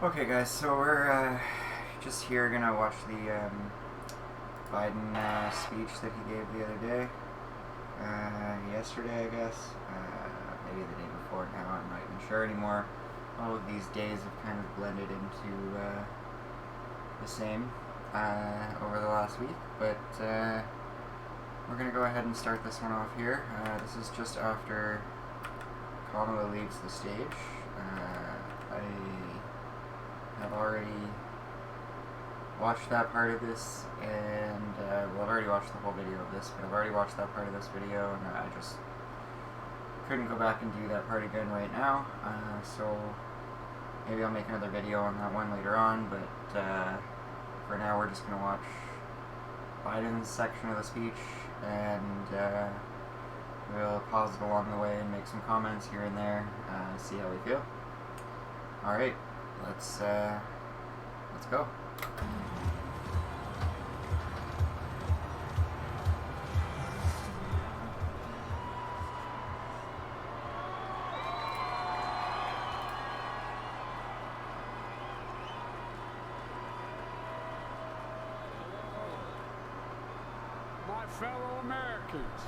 Okay, guys, so we're just here gonna watch the Biden speech that he gave the other day. Yesterday, I guess. Maybe the day before now, I'm not even sure anymore. All of these days have kind of blended into the same over the last week, but we're gonna go ahead and start this one off here. This is just after Kamala leaves the stage. I have already watched that part of this, and well, I've already watched the whole video of this, but I've already watched that part of this video, and I just couldn't go back and do that part again right now. So maybe I'll make another video on that one later on, but for now we're just gonna watch Biden's section of the speech, and we'll pause it along the way and make some comments here and there, see how we feel. All right, let's go. My fellow Americans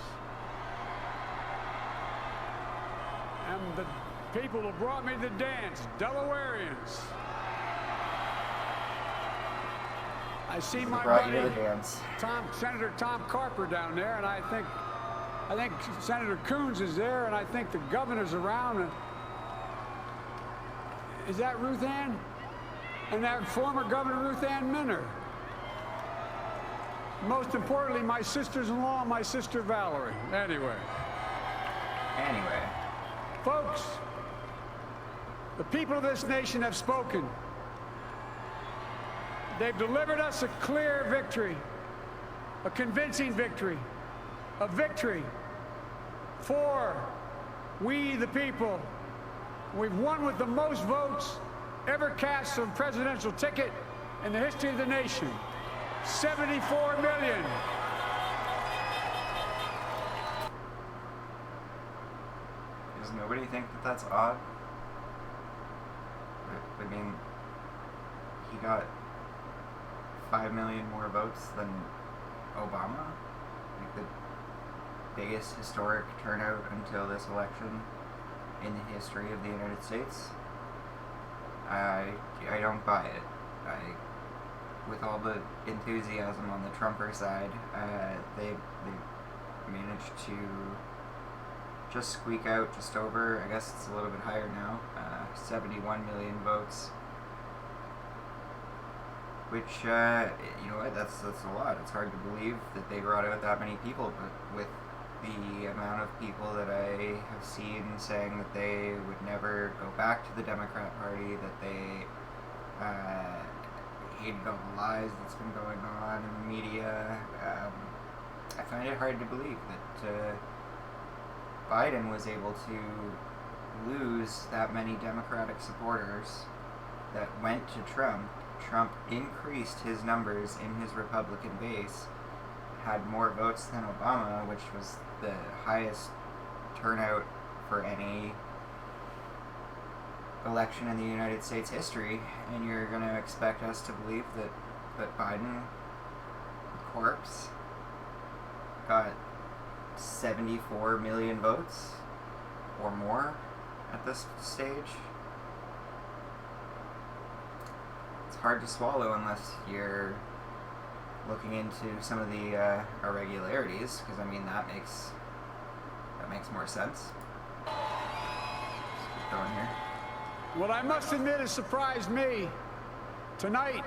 and the people who brought me to dance, Delawareans. I see my buddy Senator Tom Carper down there, and I think Senator Coons is there, and I think the governor's around. Is that Ruth Ann? And that former Governor Ruth Ann Minner. Most importantly, my sisters-in-law, my sister Valerie. Anyway. Folks, the people of this nation have spoken. They've delivered us a clear victory, a convincing victory, a victory for we the people. We've won with the most votes ever cast on a presidential ticket in the history of the nation. 74 million. Does nobody think that that's odd? I mean, he got 5 million more votes than Obama, like the biggest historic turnout until this election in the history of the United States. I don't buy it. With all the enthusiasm on the Trumper side, they managed to just squeak out just over, I guess it's a little bit higher now, 71 million votes, which, you know what, that's a lot. It's hard to believe that they brought out that many people, but with the amount of people that I have seen saying that they would never go back to the Democrat Party, that they hated all the lies that's been going on in the media, I find it hard to believe that Biden was able to lose that many Democratic supporters that went to Trump. Trump increased his numbers in his Republican base, had more votes than Obama, which was the highest turnout for any election in the United States history, and you're going to expect us to believe that Biden, the corpse, got 74 million votes or more at this stage? It's hard to swallow unless you're looking into some of the irregularities, because I mean that makes more sense. Let's keep going here. What I must admit has surprised me. Tonight,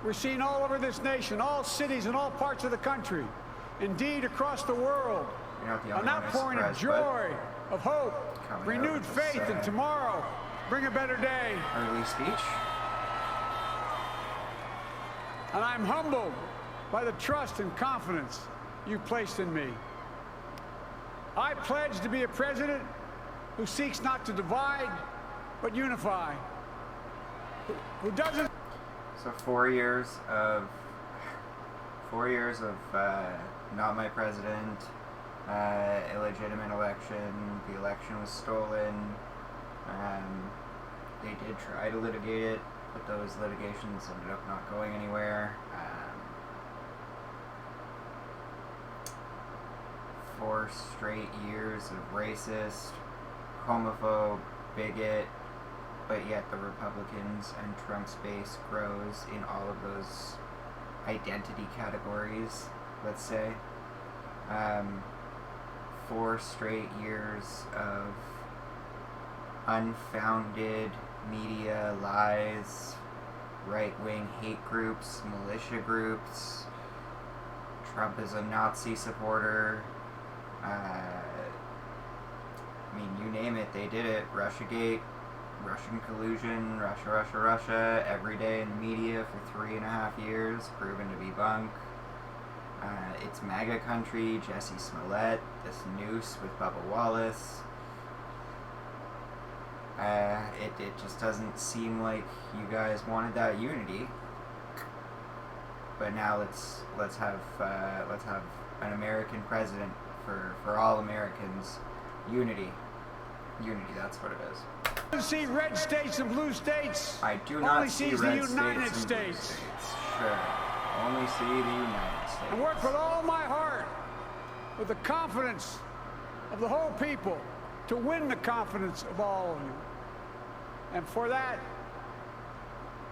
we're seeing all over this nation, all cities and all parts of the country, indeed across the world, an outpouring of joy, of hope, renewed faith in tomorrow, bring a better day. Early speech. And I'm humbled by the trust and confidence you've placed in me. I pledge to be a president who seeks not to divide, but unify. Who doesn't... So 4 years of not my president, illegitimate election, the election was stolen, they did try to litigate it, but those litigations ended up not going anywhere. 4 straight years of racist, homophobe, bigot, but yet the Republicans and Trump's base grows in all of those identity categories, let's say. 4 straight years of unfounded media lies, right-wing hate groups, militia groups. Trump is a Nazi supporter. You name it, they did it. Russiagate, Russian collusion, Russia, every day in the media for 3.5 years, proven to be bunk. It's MAGA country, Jesse Smollett, this noose with Bubba Wallace. It just doesn't seem like you guys wanted that unity. But now let's have an American president for all Americans. Unity, that's what it is. I don't see red states and blue states. I do not only see sees red the United states and blue States. Sure, only see the United States. I work with all my heart, with the confidence of the whole people, to win the confidence of all of you. And for that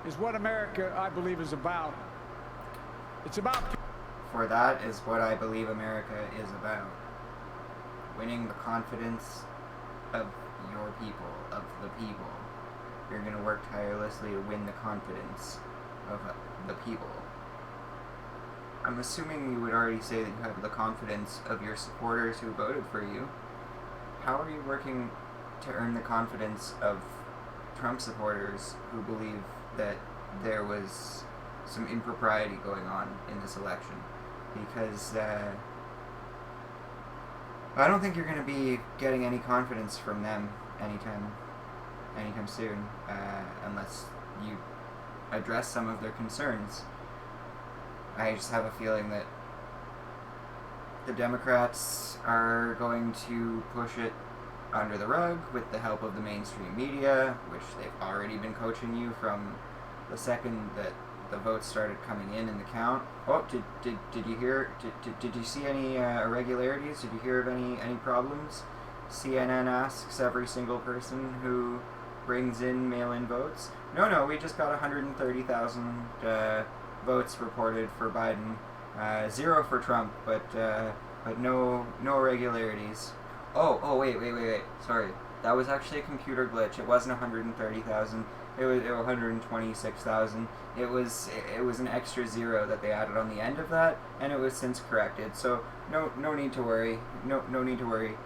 is what America, I believe, is about. It's about... For that is what I believe America is about. Winning the confidence of your people, of the people. You're going to work tirelessly to win the confidence of the people. I'm assuming you would already say that you have the confidence of your supporters who voted for you. How are you working to earn the confidence of Trump supporters who believe that there was some impropriety going on in this election? Because I don't think you're going to be getting any confidence from them anytime soon, unless you address some of their concerns. I just have a feeling that the Democrats are going to push it under the rug with the help of the mainstream media, which they've already been coaching you from the second that the votes started coming in the count. Oh, did you hear? Did you see any irregularities? Did you hear of any problems? CNN asks every single person who brings in mail-in votes. No, we just got 130,000 votes reported for Biden, 0 for Trump, but no irregularities. Oh, wait. Sorry, that was actually a computer glitch. It wasn't 130,000. It was 126,000. It was an extra 0 that they added on the end of that, and it was since corrected. So no need to worry. No need to worry.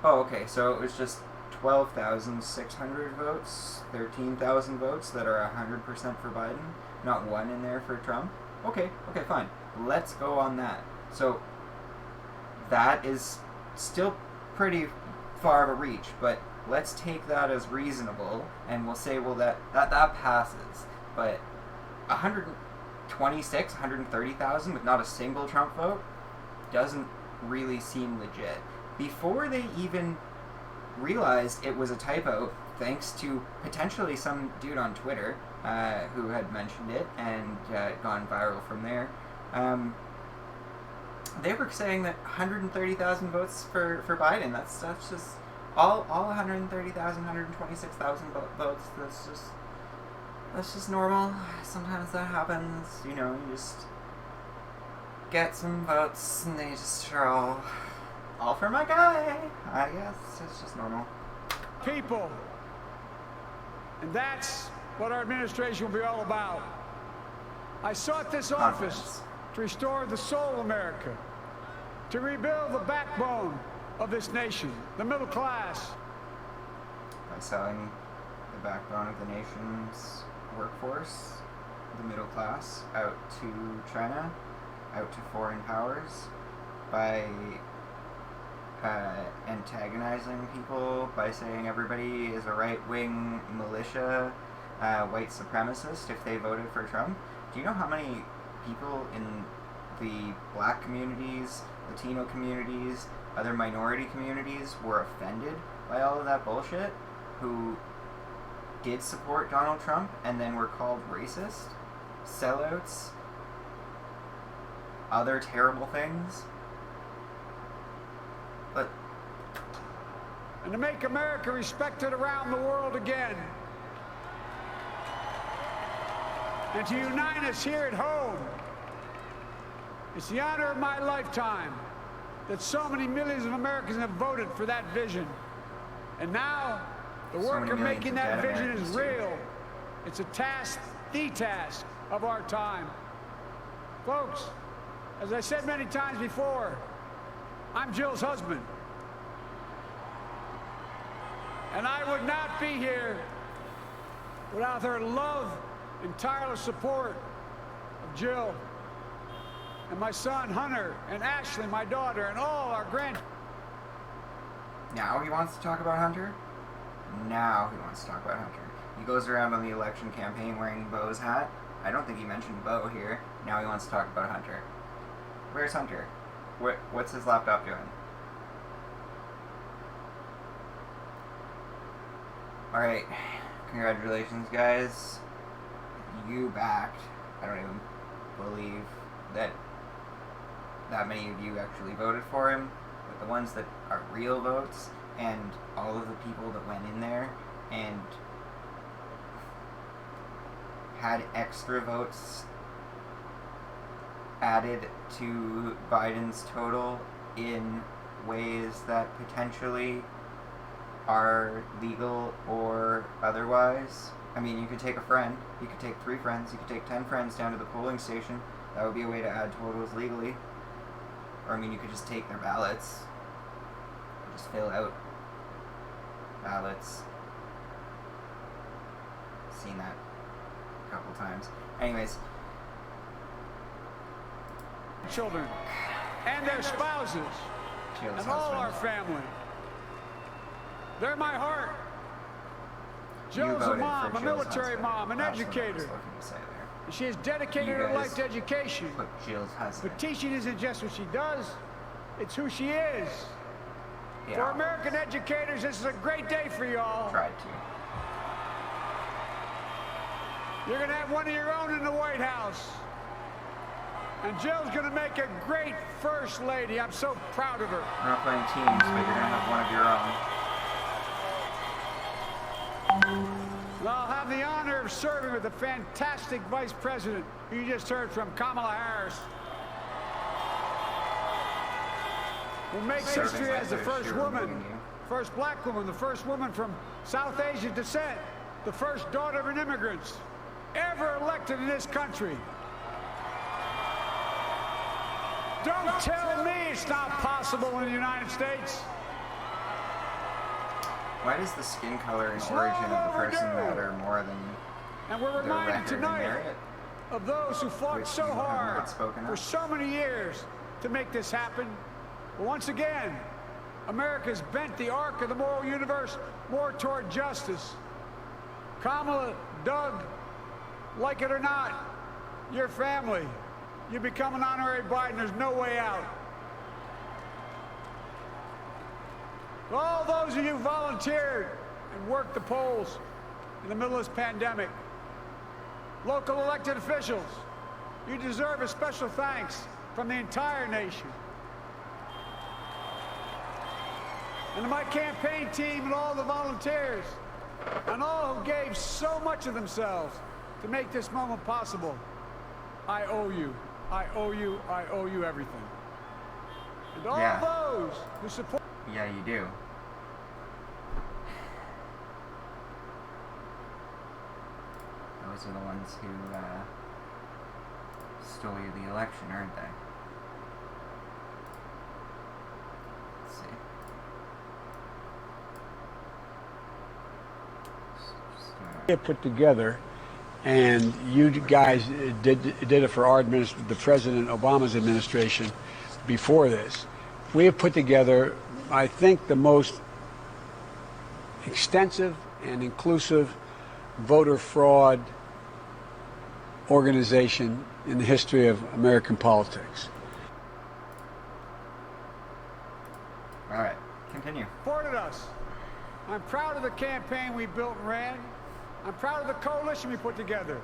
Oh, okay. So it was just 12,600 votes, 13,000 votes that are 100% for Biden. Not one in there for Trump. Okay, fine. Let's go on that. So that is still pretty far of a reach, but let's take that as reasonable, and we'll say, well, that passes. But 130,000 with not a single Trump vote doesn't really seem legit. Before they even realized it was a typo, thanks to potentially some dude on Twitter who had mentioned it and gone viral from there, they were saying that 130,000 votes for Biden. That's just all 130,000, 126,000 votes. That's just normal. Sometimes that happens. You just get some votes and they just are all for my guy. I guess it's just normal. People. And that's what our administration will be all about. I sought this office to restore the soul of America, to rebuild the backbone of this nation, the middle class. By selling the backbone of the nation's workforce, the middle class, out to China, out to foreign powers, by antagonizing people, by saying everybody is a right-wing militia, white supremacist if they voted for Trump. Do you know how many people in the black communities, Latino communities, other minority communities were offended by all of that bullshit, who did support Donald Trump and then were called racist, sellouts, other terrible things. But and to make America respected around the world again. And to unite us here at home. It's the honor of my lifetime that so many millions of Americans have voted for that vision. And now, the work of making that vision is real. It's a task, the task of our time. Folks, as I said many times before, I'm Jill's husband. And I would not be here without her love and tireless support of Jill and my son Hunter and Ashley, my daughter, and all our grandchildren. now he wants to talk about Hunter? Now he wants to talk about Hunter. He goes around on the election campaign wearing Bo's hat. I don't think he mentioned Bo here. Now he wants to talk about Hunter. Where's Hunter? What's his laptop doing? Alright. Congratulations, guys. You backed. I don't even believe that many of you actually voted for him. But the ones that are real votes, and all of the people that went in there and had extra votes added to Biden's total in ways that potentially are legal or otherwise. I mean, you could take a friend, you could take 3 friends, you could take 10 friends down to the polling station. That would be a way to add totals legally. Or, I mean, you could just take their ballots. Just fill out ballots. Seen that a couple times. Anyways. Children and their spouses and all our family. They're my heart. Jill's a mom, a military mom, an educator. She has dedicated her life to education. But teaching isn't just what she does, it's who she is. Yeah. For American educators, this is a great day for y'all. Tried to. You're going to have one of your own in the White House. And Jill's going to make a great first lady. I'm so proud of her. We're not playing teams, but you're going to have one of your own. And I'll have the honor of serving with the fantastic Vice President who you just heard from, Kamala Harris. Who makes history as the first woman, first black woman, the first woman from South Asian descent, the first daughter of an immigrant ever elected in this country. Don't tell me it's not possible in the United States. Why does the skin color and origin of the person matter more than and we're reminded tonight of those who fought so hard for so many years to make this happen. But once again, America's bent the arc of the moral universe more toward justice. Kamala, Doug, like it or not, your family, you become an honorary Biden. There's no way out. All those of you who volunteered and worked the polls in the middle of this pandemic, local elected officials, you deserve a special thanks from the entire nation. And to my campaign team and all the volunteers, and all who gave so much of themselves to make this moment possible, I owe you. I owe you. I owe you everything. And all those who support... Yeah, you do. Those are the ones who stole you the election, aren't they? Let's see. Get put together, and you guys did it for our the President Obama's administration before this. We have put together, I think, the most extensive and inclusive voter fraud organization in the history of American politics. All right, continue. Supported us. I'm proud of the campaign we built and ran. I'm proud of the coalition we put together,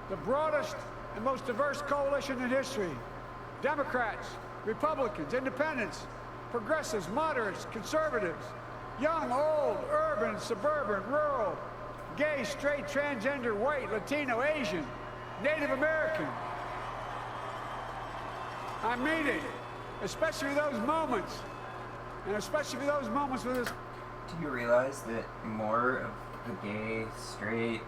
the broadest and most diverse coalition in history. Democrats, Republicans, Independents, progressives, moderates, conservatives, young, old, urban, suburban, rural, gay, straight, transgender, white, Latino, Asian, Native American. I mean it, especially those moments, and especially those moments with this. Do you realize that more of the gay, straight,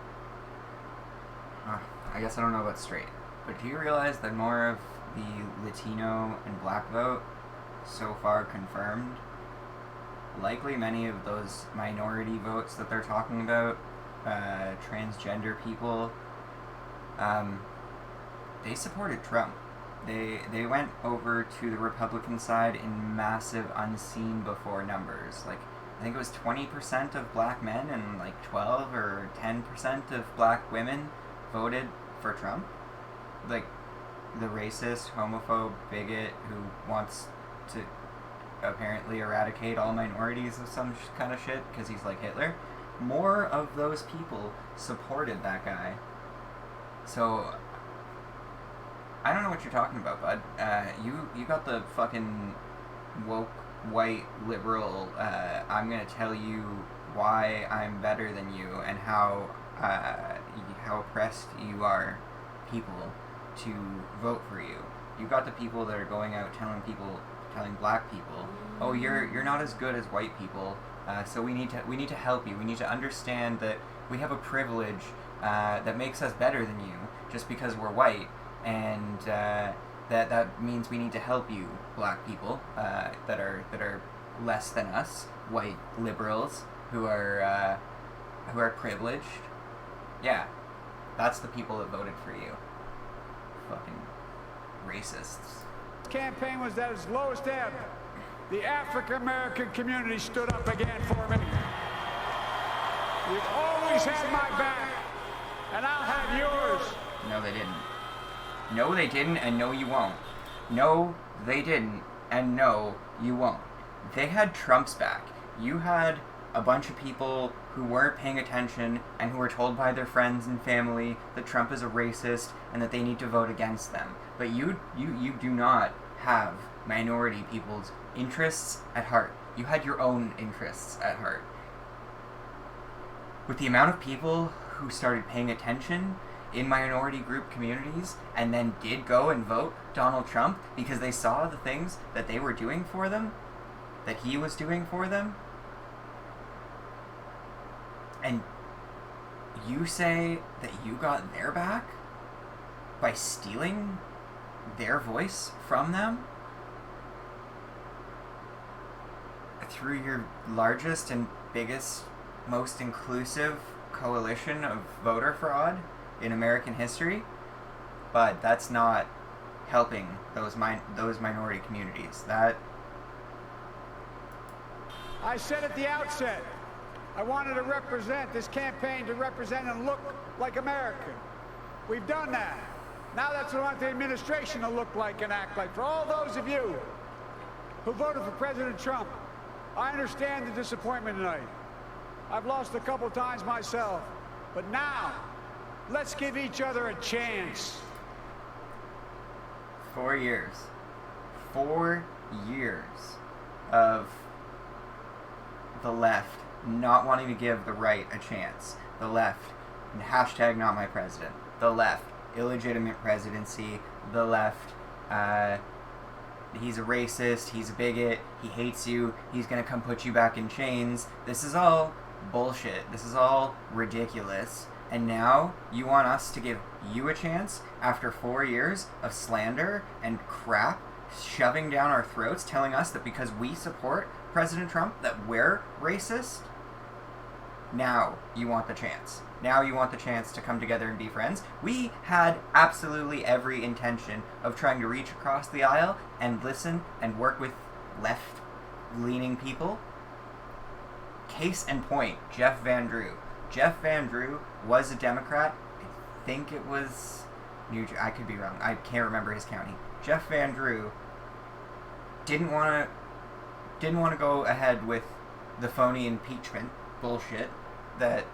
I guess I don't know about straight, but do you realize that more of the Latino and black vote so far confirmed, likely many of those minority votes that they're talking about, transgender people, they supported Trump. They went over to the Republican side in massive unseen before numbers. Like, I think it was 20% of black men and like 12 or 10% of black women voted for Trump. Like, the racist, homophobe, bigot who wants to apparently eradicate all minorities of some kind of shit because he's like Hitler. More of those people supported that guy. So, I don't know what you're talking about, bud. You got the fucking woke, white, liberal, I'm gonna tell you why I'm better than you and how oppressed you are people to vote for you. You got the people that are going out telling black people, oh, you're not as good as white people, so we need to help you. We need to understand that we have a privilege that makes us better than you just because we're white, and that means we need to help you, black people that are less than us, white liberals who are privileged. Yeah, that's the people that voted for you. Fucking racists. Campaign was at its lowest ebb. The African American community stood up again for me. You've always had my back, and I'll have yours. No, they didn't. No, they didn't, and no, you won't. No, they didn't, and no, you won't. They had Trump's back. You had a bunch of people who weren't paying attention and who were told by their friends and family that Trump is a racist and that they need to vote against them. But you do not have minority people's interests at heart. You had your own interests at heart. With the amount of people who started paying attention in minority group communities and then did go and vote Donald Trump because they saw the things that they were doing for them, that he was doing for them, and you say that you got their back by stealing their voice from them through your largest and biggest, most inclusive coalition of voter fraud in American history, but that's not helping those minority communities. That I said at the outset, I wanted to represent this campaign to represent and look like America. We've done that. Now that's what I want the administration to look like and act like. For all those of you who voted for President Trump, I understand the disappointment tonight. I've lost a couple times myself, but now let's give each other a chance. 4 years. 4 years of the left not wanting to give the right a chance. The left, hashtag not my president. The left, illegitimate presidency. The left, he's a racist, he's a bigot, he hates you, he's gonna come put you back in chains. This is all bullshit. This is all ridiculous. And now you want us to give you a chance after 4 years of slander and crap shoving down our throats, telling us that because we support President Trump that we're racist? Now you want the chance. Now you want the chance to come together and be friends. We had absolutely every intention of trying to reach across the aisle and listen and work with left-leaning people. Case in point, Jeff Van Drew. Jeff Van Drew was a Democrat. I think it was New Jersey. I could be wrong. I can't remember his county. Jeff Van Drew didn't want to go ahead with the phony impeachment bullshit that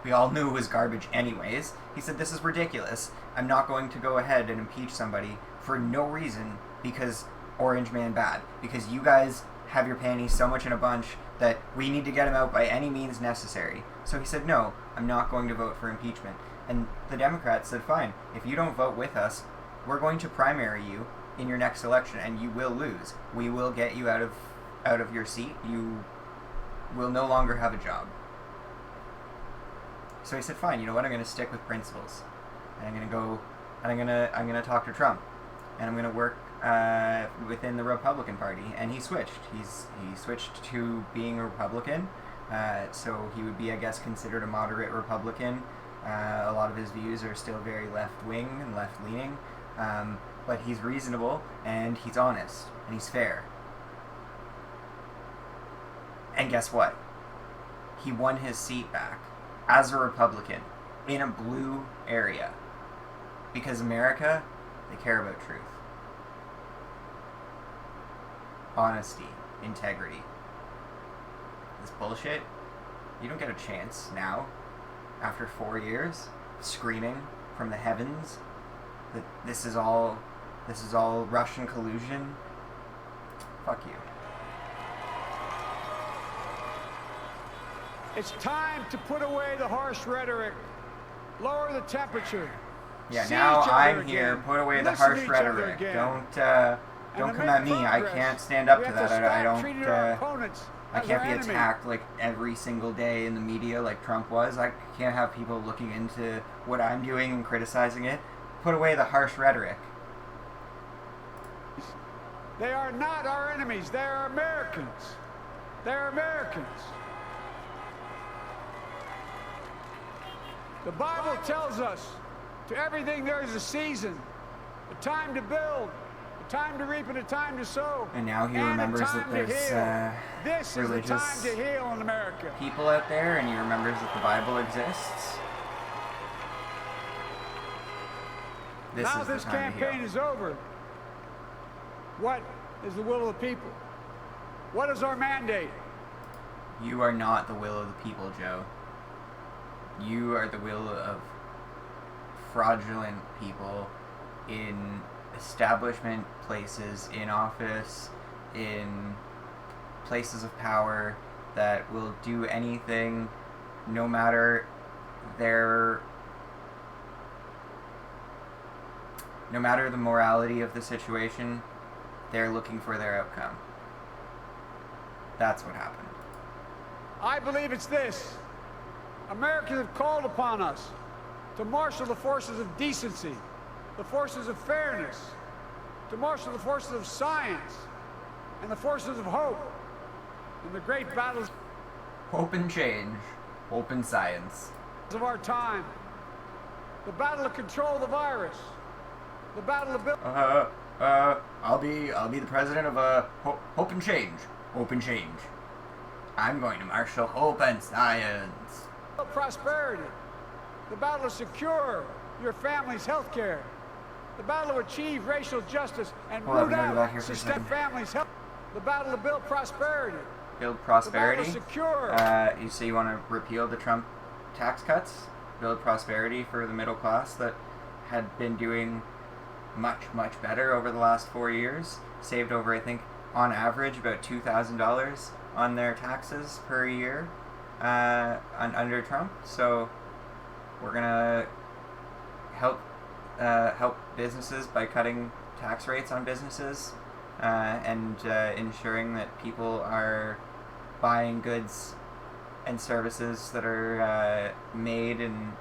we all knew was garbage anyways. He said, this is ridiculous. I'm not going to go ahead and impeach somebody for no reason because Orange Man bad. Because you guys have your panties so much in a bunch that we need to get him out by any means necessary. So he said, no, I'm not going to vote for impeachment. And the Democrats said, fine, if you don't vote with us, we're going to primary you in your next election and you will lose. We will get you out of your seat. You will no longer have a job. So he said, fine, you know what, I'm going to stick with principles. And I'm going to go, and I'm going to talk to Trump. And I'm going to work within the Republican Party. And he switched. He switched to being a Republican. So he would be, I guess, considered a moderate Republican. A lot of his views are still very left-wing and left-leaning. But he's reasonable, and he's honest, and he's fair. And guess what? He won his seat back as a Republican in a blue area. Because America, they care about truth. Honesty. Integrity. This bullshit, you don't get a chance now, after 4 years, screaming from the heavens that this is all Russian collusion. Fuck you. It's time to put away the harsh rhetoric, lower the temperature. Yeah, see now each other I'm here. again, Put away the listen to harsh each other rhetoric. again. Don't And come to at make me. I progress, can't stand up we to have that. I stop treating our don't. opponents I as can't our be enemy. attacked like every single day in the media like Trump was. I can't have people looking into what I'm doing and criticizing it. Put away the harsh rhetoric. They are not our enemies. They are Americans. They're Americans. The Bible tells us to everything there is a season, a time to build, a time to reap, and a time to sow. And now he and remembers a that time to there's heal. This is the religious time to heal in America. people out there, and he remembers that the Bible exists. Now is the this time to campaign heal. is over. What is the will of the people? What is our mandate? You are not the will of the people, Joe. You are the will of fraudulent people in establishment places, in office, in places of power that will do anything no matter the morality of the situation. They're looking for their outcome. That's what happened. I believe it's this. Americans have called upon us to marshal the forces of decency, the forces of fairness, to marshal the forces of science, and the forces of hope in the great battles Hope and change. Hope and science. of our time. The battle to control the virus, the battle to build I'll be the president of Hope and Change. Hope and Change. I'm going to marshal hope and science. prosperity, the battle to secure your family's health care, the battle to achieve racial justice and Hold on, root I'm gonna go back here out for a systemic second. families' health, the battle to build prosperity, Build the prosperity. battle to secure You say you want to repeal the Trump tax cuts? Build prosperity for the middle class that had been doing much, much better over the last 4 years. Saved over, I think, on average, about $2,000 on their taxes per year under Trump. So we're gonna help businesses by cutting tax rates on businesses and ensuring that people are buying goods and services that are made in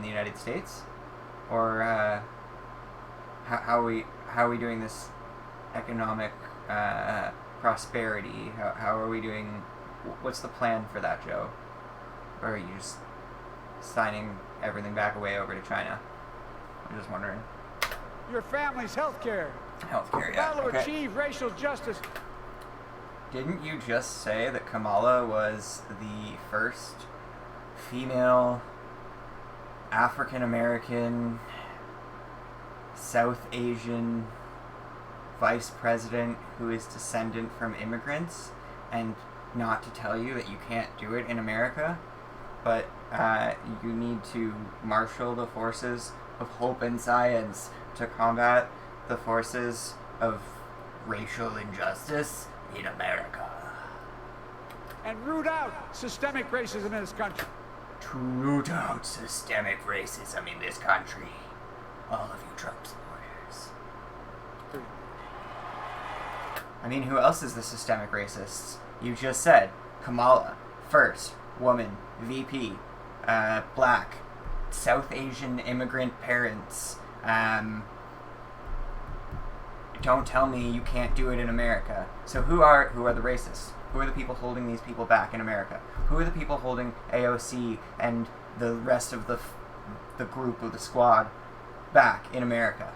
the United States. Or how are we doing this economic prosperity? How are we doing? What's the plan for that, Joe? Or are you just signing everything back away over to China? I'm just wondering. your family's health care, Healthcare, the yeah. battle to Okay. achieve racial justice. Didn't you just say that Kamala was the first female African American South Asian vice president who is descendant from immigrants, and not to tell you that you can't do it in America? But You need to marshal the forces of hope and science to combat the forces of racial injustice in America. And root out systemic racism in this country. To root out systemic racism in this country. All of you Trump supporters. I mean, who else is the systemic racists? You just said Kamala, first woman, VP, black, South Asian immigrant parents. Don't tell me you can't do it in America. So who are the racists? Who are the people holding these people back in America? Who are the people holding AOC and the rest of the group of the squad back in America?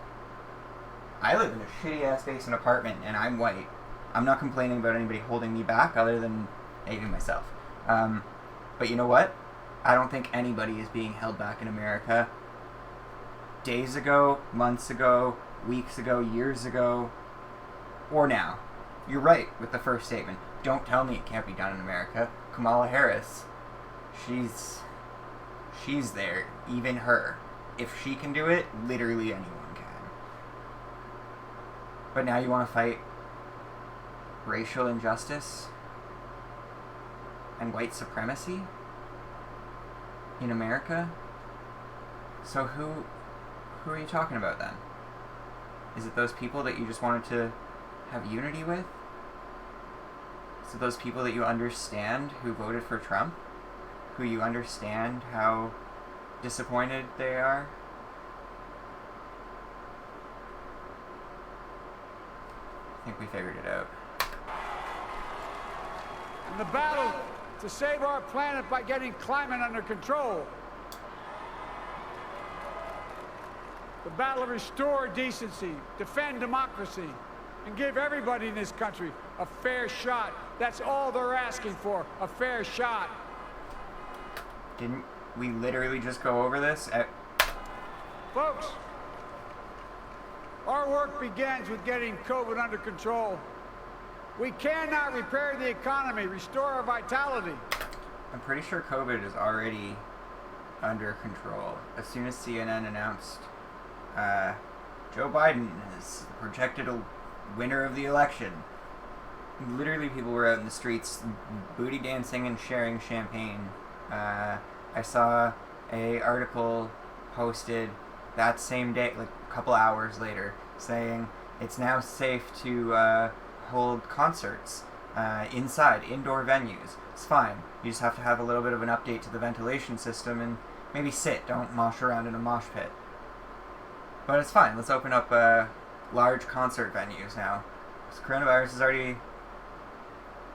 I live in a shitty-ass basement apartment, and I'm white. I'm not complaining about anybody holding me back other than maybe myself. But you know what? I don't think anybody is being held back in America. Days ago, months ago, weeks ago, years ago, or now. You're right with the first statement. Don't tell me it can't be done in America. Kamala Harris, she's there, even her. If she can do it, literally anyone can. But now you want to fight racial injustice and white supremacy in America? So who are you talking about then? Is it those people that you just wanted to have unity with? Is it those people that you understand who voted for Trump? Who you understand how disappointed they are? I think we figured it out. And the battle to save our planet by getting climate under control. The battle to restore decency, defend democracy, and give everybody in this country a fair shot. That's all they're asking for, a fair shot. Didn't we literally just go over this? Folks, our work begins with getting COVID under control. We cannot repair the economy, restore our vitality. I'm pretty sure COVID is already under control. As soon as CNN announced Joe Biden is the projected winner of the election, literally people were out in the streets booty dancing and sharing champagne. I saw a article posted that same day, like a couple hours later, saying it's now safe to hold concerts inside, indoor venues. It's fine. You just have to have a little bit of an update to the ventilation system and maybe sit. Don't mosh around in a mosh pit. But it's fine. Let's open up large concert venues now. This coronavirus is already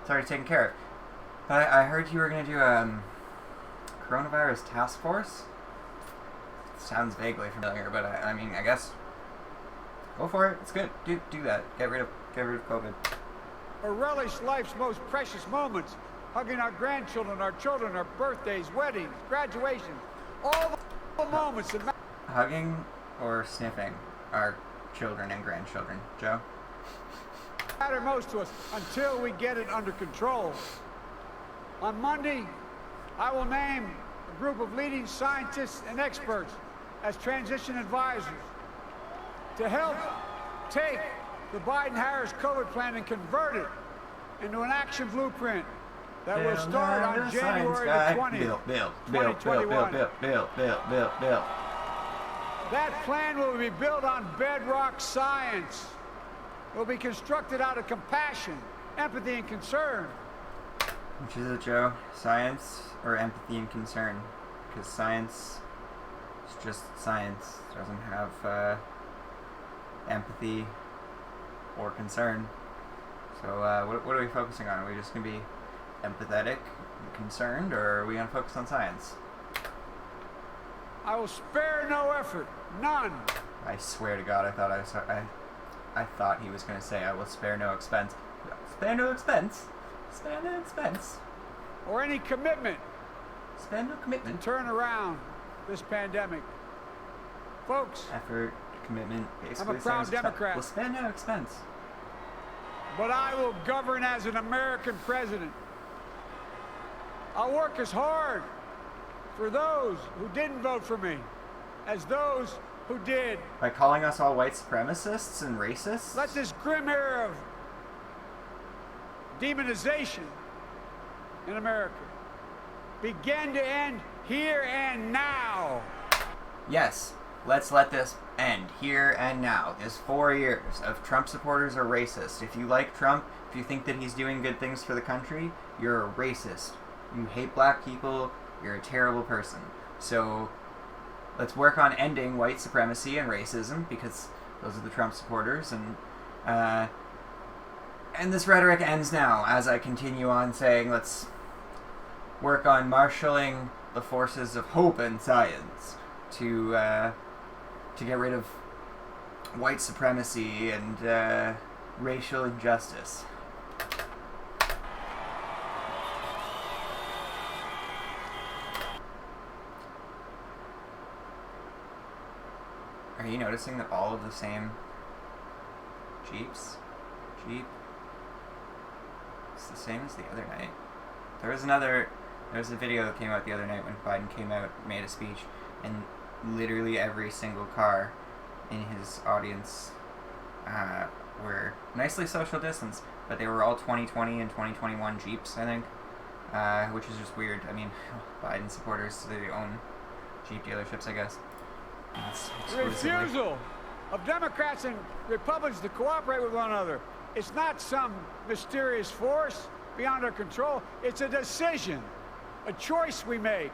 taken care of. But I heard you were going to do a coronavirus task force. Sounds vaguely familiar, but I mean, I guess go for it. It's good. Do that. Get rid of COVID. Or relish life's most precious moments, hugging our grandchildren, our children, our birthdays, weddings, graduations, all the moments that matter. Hugging or sniffing our children and grandchildren, Joe? Matter most to us until we get it under control. On Monday, I will name a group of leading scientists and experts as transition advisors to help take the Biden-Harris COVID plan and convert it into an action blueprint that will start on January the 20th, 2021. Bill. That plan will be built on bedrock science. It will be constructed out of compassion, empathy, and concern. Which is it, Joe? Science or empathy and concern? Because science is just science. It doesn't have empathy or concern. So what are we focusing on? Are we just going to be empathetic and concerned, or are we going to focus on science? I will spare no effort, none. I swear to God, I thought he was going to say, I will spare no expense. Spare no expense? Spare no expense. Or any commitment. Spare no commitment. To turn around this pandemic. Folks. Effort, commitment, basically. I'm a proud Democrat. Well, spare no expense. But I will govern as an American president. I'll work as hard for those who didn't vote for me as those who did. By calling us all white supremacists and racists? Let this grim era of demonization in America begin to end here and now. Yes, let's let this end here and now. This 4 years of Trump supporters are racist. If you like Trump, if you think that he's doing good things for the country, you're a racist. You hate black people, you're a terrible person. So let's work on ending white supremacy and racism, because those are the Trump supporters, and this rhetoric ends now as I continue on saying let's work on marshaling the forces of hope and science to get rid of white supremacy and racial injustice. Are you noticing that all of the same Jeep? It's the same as the other night. There was a video that came out the other night when Biden came out, made a speech, and literally every single car in his audience were nicely social distance, but they were all 2020 and 2021 Jeeps, I think, which is just weird. I mean, Biden supporters, they own Jeep dealerships, I guess. Refusal of Democrats and Republicans to cooperate with one another. It's not some mysterious force beyond our control. It's a decision, a choice we make.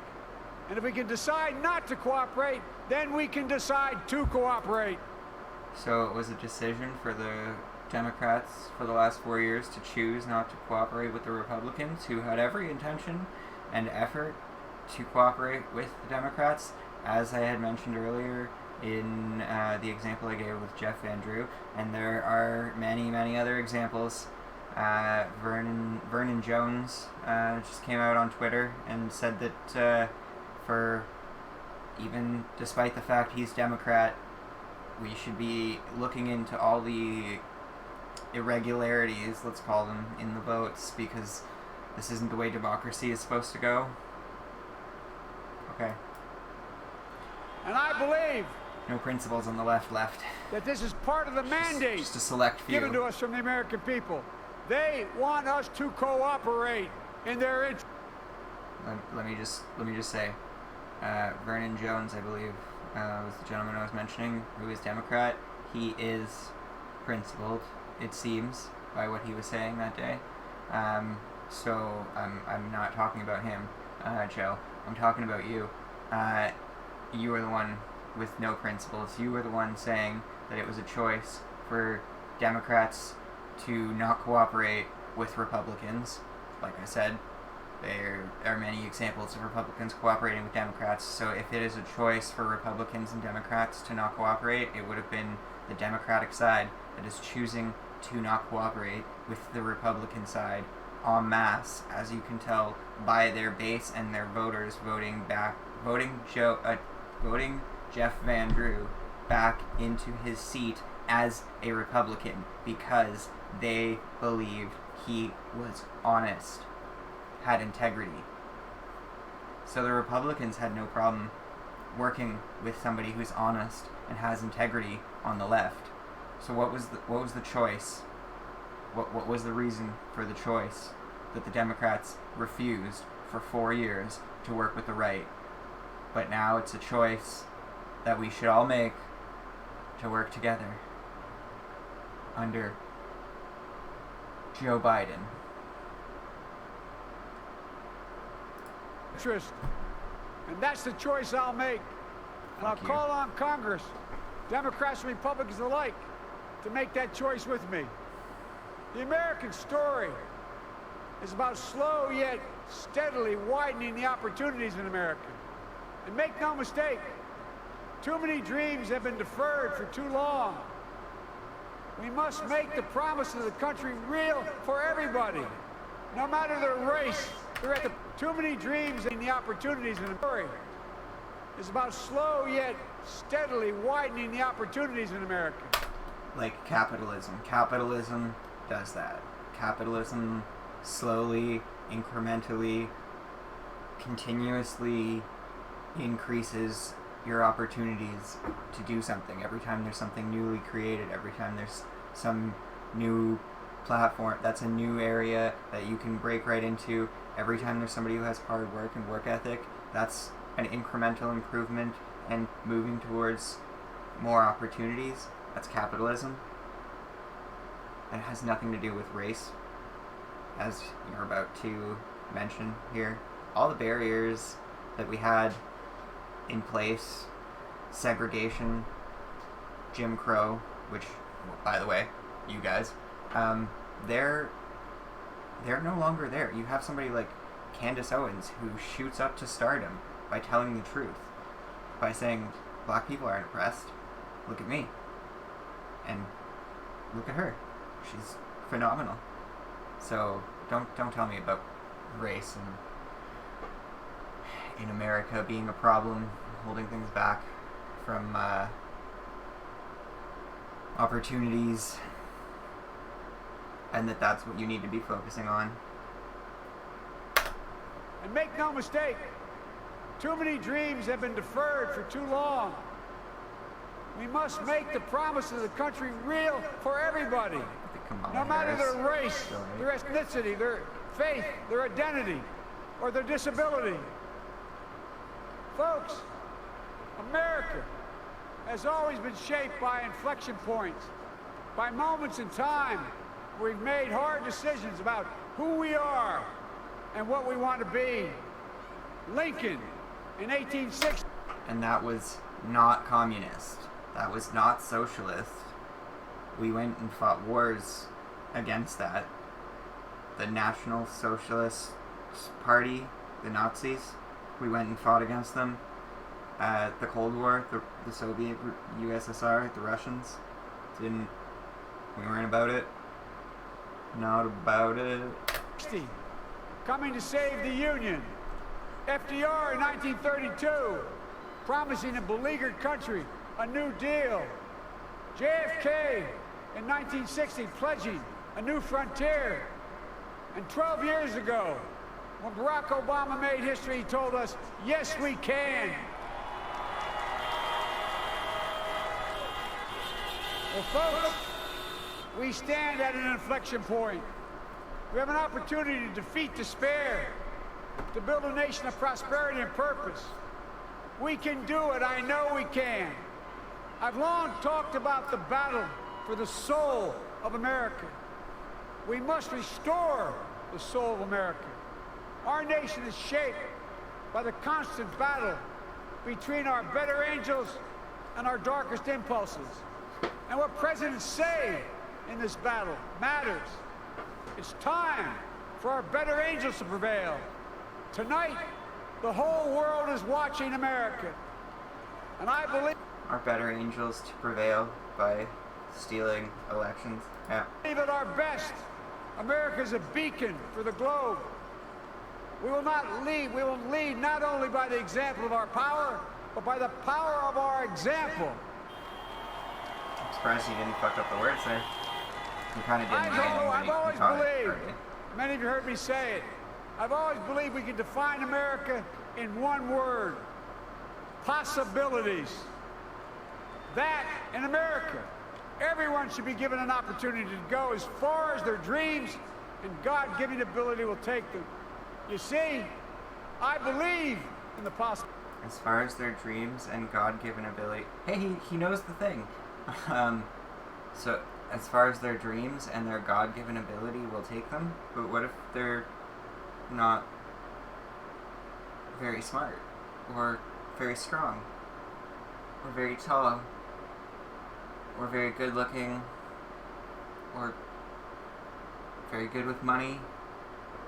And if we can decide not to cooperate, then we can decide to cooperate. So it was a decision for the Democrats for the last 4 years to choose not to cooperate with the Republicans, who had every intention and effort to cooperate with the Democrats, as I had mentioned earlier in the example I gave with Jeff Van Drew, and there are many, many other examples. Vernon Jones just came out on Twitter and said that for even despite the fact he's Democrat, we should be looking into all the irregularities, let's call them, in the votes, because this isn't the way democracy is supposed to go. Okay. And I believe no principles on the left. that this is part of the mandate just a select few given to us from the American people. They want us to cooperate in their interest. Let me just say, Vernon Jones, I believe, was the gentleman I was mentioning, who is Democrat. He is principled, it seems, by what he was saying that day. So I'm not talking about him, Joe. I'm talking about you. You were the one with no principles. You were the one saying that it was a choice for Democrats to not cooperate with Republicans. Like I said, there are many examples of Republicans cooperating with Democrats, so if it is a choice for Republicans and Democrats to not cooperate, it would have been the Democratic side that is choosing to not cooperate with the Republican side en masse, as you can tell by their base and their voters voting Jeff Van Drew back into his seat as a Republican, because they believed he was honest, had integrity. So the Republicans had no problem working with somebody who's honest and has integrity on the left. So what was the choice? What was the reason for the choice that the Democrats refused for 4 years to work with the right? But now it's a choice that we should all make to work together under Joe Biden. Interest. And that's the choice I'll make. And I'll call on Congress, Democrats and Republicans alike, to make that choice with me. The American story is about slow yet steadily widening the opportunities in America. And make no mistake, too many dreams have been deferred for too long. We must make the promise of the country real for everybody, no matter their race. Too many dreams and the opportunities in America. It's about slow yet steadily widening the opportunities in America. Like capitalism. Capitalism does that. Capitalism slowly, incrementally, continuously increases your opportunities to do something. Every time there's something newly created, every time there's some new platform, that's a new area that you can break right into. Every time there's somebody who has hard work and work ethic, that's an incremental improvement and moving towards more opportunities. That's capitalism. And it has nothing to do with race, as you're about to mention here. All the barriers that we had in place, segregation, Jim Crow, which, well, by the way, you guys, they're no longer there. You have somebody like Candace Owens who shoots up to stardom by telling the truth, by saying black people aren't oppressed. Look at me, and look at her. She's phenomenal. So don't tell me about race and in America being a problem, holding things back from opportunities, and that's what you need to be focusing on. And make no mistake, too many dreams have been deferred for too long. We must make the promise of the country real for everybody, no matter their race, their ethnicity, their faith, their identity, or their disability. Folks, America has always been shaped by inflection points, by moments in time where we've made hard decisions about who we are and what we want to be. Lincoln in 1860. And that was not communist. That was not socialist. We went and fought wars against that. The National Socialist Party, the Nazis, we went and fought against them. The Cold War, the Soviet USSR, the Russians, we weren't about it. Not about it. Coming to save the Union. FDR in 1932, promising a beleaguered country a new deal. JFK in 1960, pledging a new frontier. And 12 years ago, when Barack Obama made history, he told us, yes, we can. Well, folks, we stand at an inflection point. We have an opportunity to defeat despair, to build a nation of prosperity and purpose. We can do it. I know we can. I've long talked about the battle for the soul of America. We must restore the soul of America. Our nation is shaped by the constant battle between our better angels and our darkest impulses. And what presidents say in this battle matters. It's time for our better angels to prevail. Tonight, the whole world is watching America. And I believe our better angels to prevail by stealing elections. Yeah. At our best, America is a beacon for the globe. We will lead not only by the example of our power, but by the power of our example. I'm surprised you didn't fuck up the words there. You kind of didn't. I've always believed, many of you heard me say it, I've always believed we can define America in one word: possibilities. That, in America, everyone should be given an opportunity to go as far as their dreams and God-given ability will take them. You see, I believe in the possibility. As far as their dreams and God-given ability. Hey, he knows the thing. So, as far as their dreams and their God-given ability will take them, but what if they're not very smart, or very strong, or very tall, or very good looking, or very good with money?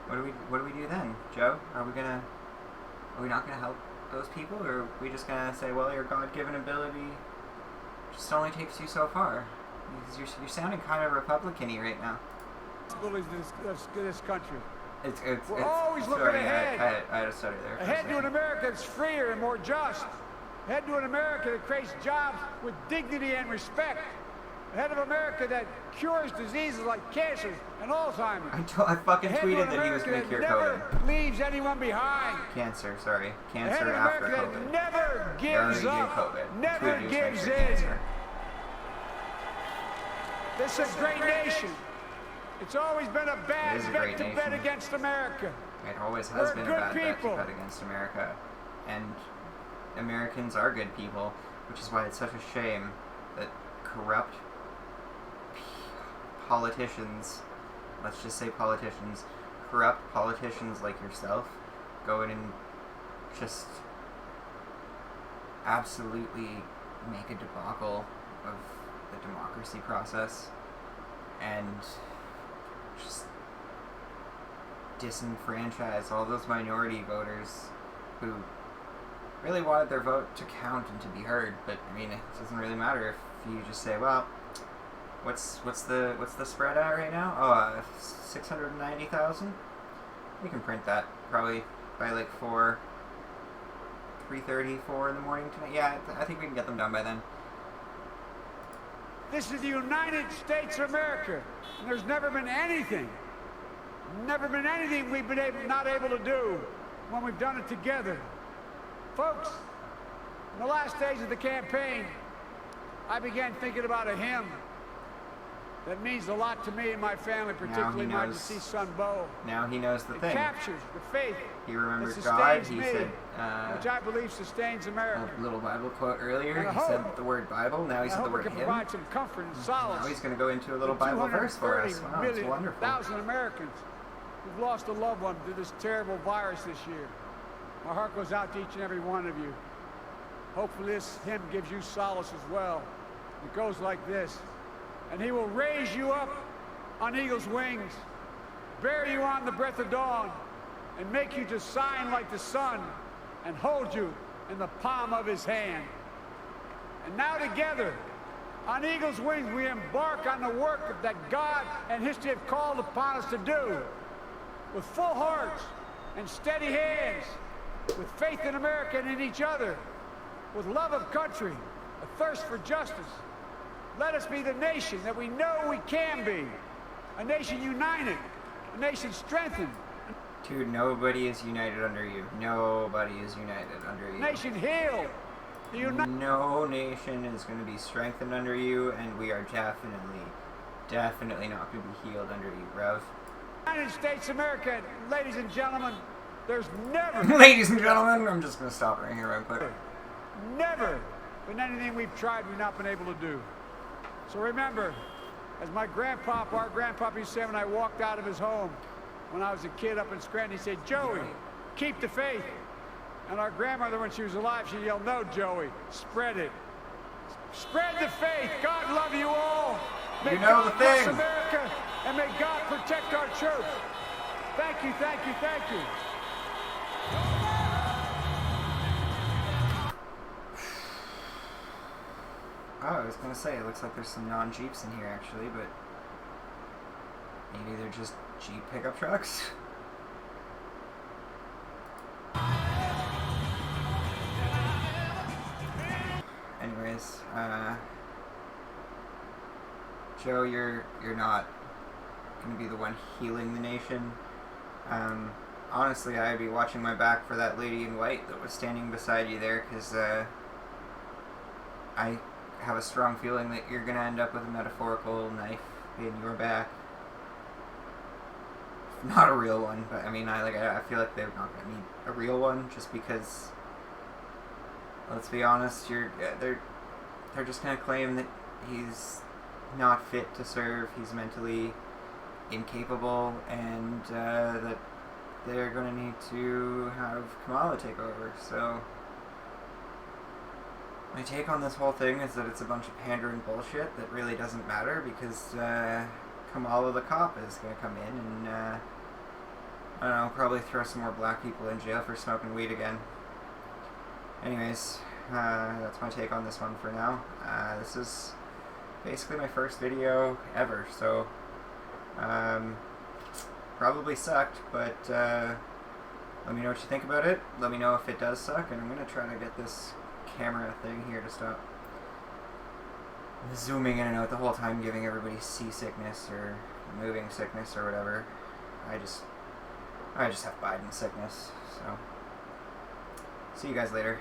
What do we do then, Joe? Are we not gonna help those people, or are we just gonna say, well, your God-given ability just only takes you so far? Because you're sounding kind of Republican-y right now. This country. We're always looking ahead. I had to study there. Ahead to an America that's freer and more just. Ahead to an America that creates jobs with dignity and respect. The head of America that cures diseases like cancer and Alzheimer's. I fucking tweeted that he was going to cure never COVID. leaves anyone behind. Cancer, sorry. The Cancer head of after America COVID. that never gives up, COVID. never Tweeted he was gonna gives cure in. cancer. This is a great nation. It's always been a bad It is a bet great to bet nation. against America. It always has We're been a good bad bet to people. bet against America. And Americans are good people, which is why it's such a shame that corrupt politicians, let's just say politicians, corrupt politicians like yourself, go in and just absolutely make a debacle of the democracy process and just disenfranchise all those minority voters who really wanted their vote to count and to be heard. But I mean, it doesn't really matter if you just say, well, what's the spread at right now? Oh, 690,000. We can print that probably by like 3:30, 4 in the morning tonight. Yeah, I think we can get them done by then. This is the United States of America, and there's never been anything we've been not able to do when we've done it together. Folks, in the last days of the campaign, I began thinking about a hymn that means a lot to me and my family, particularly my deceased son, Bo. Now he knows the It thing. captures the faith He remembered that God. sustains He me, said, which I believe sustains America. a little Bible quote earlier. And I He hope- said the word Bible. Now he I said the hope word it can hymn. provide some comfort and solace. Now he's going to go into a little Bible verse for us. Wow, it's wonderful. 230,000 Americans who've lost a loved one to this terrible virus this year. My heart goes out to each and every one of you. Hopefully this hymn gives you solace as well. It goes like this. And he will raise you up on eagle's wings, bear you on the breath of dawn, and make you to shine like the sun, and hold you in the palm of his hand. And now together, on eagle's wings, we embark on the work that God and history have called upon us to do, with full hearts and steady hands, with faith in America and in each other, with love of country, a thirst for justice. Let us be the nation that we know we can be, a nation united, a nation strengthened, Dude, nobody is united under you. Nobody is united under you. a nation healed. No nation is going to be strengthened under you, and we are definitely not going to be healed under you, Rev. United States of America, ladies and gentlemen, there's never, Ladies and gentlemen, I'm just going to stop right here real quick. never been anything we've tried we've not been able to do. So remember, as my grandpop, our grandpop used to say when I walked out of his home when I was a kid up in Scranton, he said, Joey, keep the faith. And our grandmother, when she was alive, she yelled, no, Joey, spread it. Spread the faith. God love you all. May You know God the bless thing. America, and may God protect our troops. Thank you, thank you, thank you. Oh, I was gonna say, it looks like there's some non-Jeeps in here actually, but maybe they're just Jeep pickup trucks? Anyways, Joe, you're not gonna be the one healing the nation. Honestly, I'd be watching my back for that lady in white that was standing beside you there, because I have a strong feeling that you're going to end up with a metaphorical knife in your back. Not a real one, but I mean, I feel like they're not going to need a real one, just because, let's be honest, they're just going to claim that he's not fit to serve, he's mentally incapable, and that they're going to need to have Kamala take over. So my take on this whole thing is that it's a bunch of pandering bullshit that really doesn't matter, because Kamala the cop is going to come in and I don't know, probably throw some more black people in jail for smoking weed again. Anyways, that's my take on this one for now. This is basically my first video ever, so probably sucked, but let me know what you think about it. Let me know if it does suck, and I'm going to try to get this camera thing here to stop. zooming in and out the whole time, giving everybody seasickness or moving sickness or whatever. I just have Biden sickness. So, see you guys later.